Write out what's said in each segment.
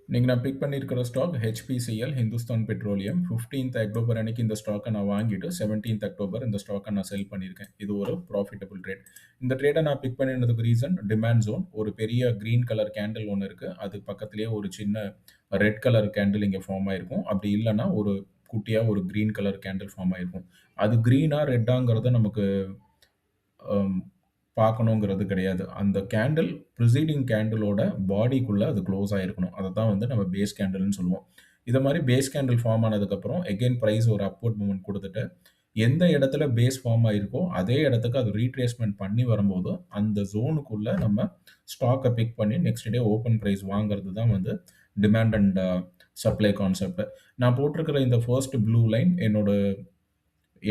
இன்னைக்கு நான் பிக் பண்ணியிருக்கிற stock HPCL Hindustan petroleum. 15th October அன்னைக்கு இந்த ஸ்டாக்கை நான் வாங்கிட்டு 17th அக்டோபர் இந்த ஸ்டாக்கை நான் செல் பண்ணியிருக்கேன். இது ஒரு ப்ராஃபிட்டபிள் ட்ரேட். இந்த ட்ரேடை நான் பிக் பண்ணினதுக்கு ரீசன் டிமாண்ட் ஜோன். ஒரு பெரிய கிரீன் கலர் கேண்டில் ஒன்று இருக்குது. அதுக்கு பக்கத்துலேயே ஒரு சின்ன ரெட் கலர் கேண்டில் இங்கே ஃபார்ம் ஆயிருக்கும். அப்படி இல்லைன்னா ஒரு குட்டியாக ஒரு கிரீன் கலர் கேண்டில் ஃபார்ம் ஆயிருக்கும். அது கிரீனா ரெட்டாங்கிறத நமக்கு பார்க்கணுங்கிறது கிடையாது. அந்த கேண்டில் ப்ரிசீடிங் கேண்டிலோட பாடிக்குள்ள அது க்ளோஸ் ஆயிருக்கணும். அதத்தான் வந்து நம்ம பேஸ் கேண்டில்ன்னு சொல்லுவோம். இத மாரி பேஸ் கேண்டில் ஃபார்ம் ஆனதுக்கப்புறம் அகைன் பிரைஸ் ஒரு அப்வர்ட் மூவ்மெண்ட் குடுத்துட்டு, எந்த இடத்துல பேஸ் ஃபார்ம் ஆயிருக்கோ, அதே இடத்துக்கு அது ரீட்ரேஸ்மென்ட் பண்ணி வரும்போது, அந்த ஜோனுக்குள்ள நம்ம ஸ்டாக்க பிக் பண்ணி நெக்ஸ்ட் டே ஓப்பன் பிரைஸ் வாங்குறது தான் வந்து டிமாண்ட் அண்ட் சப்ளை கான்செப்ட். நான் போட்டிருக்கிற இந்த ஃபர்ஸ்ட் ப்ளூ லைன் என்னோட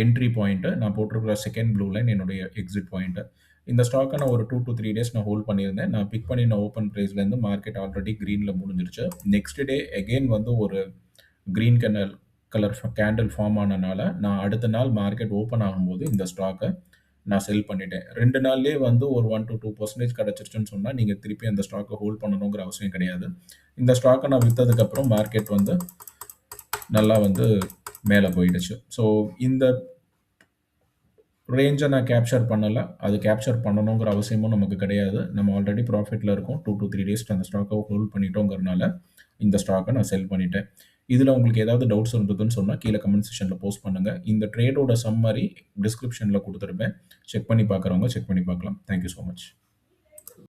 என்ட்ரி பாயிண்ட். நான் போட்டிருக்கிற செகண்ட் ப்ளூ லைன் என்னுடைய எக்ஸிட் பாயிண்ட். இந்த ஸ்டாக்கை நான் ஒரு 2 to 3 டேஸ் நான் ஹோல்ட் பண்ணியிருந்தேன். நான் பிக் பண்ணின ஓப்பன் பிரைஸ்லேருந்து மார்க்கெட் ஆல்ரெடி கிரீனில் முடிஞ்சிருச்சு. நெக்ஸ்ட் டே அகெயின் வந்து ஒரு கிரீன் கலர் கேண்டில் ஃபார்ம் ஆனனால நான் அடுத்த நாள் மார்க்கெட் ஓப்பன் ஆகும்போது இந்த ஸ்டாக்கை நான் செல் பண்ணிட்டேன். 2 நாள்லேயே வந்து ஒரு 1 to 2% கிடச்சிருச்சுன்னு சொன்னால் நீங்கள் திருப்பி அந்த ஸ்டாக்கை ஹோல்ட் பண்ணணுங்கிற அவசியம் கிடையாது. இந்த ஸ்டாக்கை நான் விற்றதுக்கப்புறம் மார்க்கெட் வந்து நல்லா வந்து மேலே போயிடுச்சு. ஸோ இந்த ரேஞ்சை நான் கேப்சர் பண்ணல. அது கேப்சர் பண்ணணுங்கிற அவசியமும் நமக்கு கிடையாது. நம்ம ஆல்ரெடி ப்ராஃபிட்ல இருக்கோம். 2 to 3 டேஸ் அந்த ஸ்டாக்கை ஹோல்ட் பண்ணிட்டோங்கிறனால, இந்த ஸ்டாக்கை நான் செல் பண்ணிட்டேன். இதில உங்களுக்கு ஏதாவது டவுட்ஸ் இருந்ததுன்னு சொன்னா, கீழ கமெண்ட் செக்ஷன்ல போஸ்ட் பண்ணுங்க. இந்த ட்ரேடோட சம்மரி டிஸ்கிரிப்ஷன்ல குடுத்திருப்பேன். செக் பண்ணி பார்க்குறவங்க செக் பண்ணி பார்க்கலாம். Thank you so much.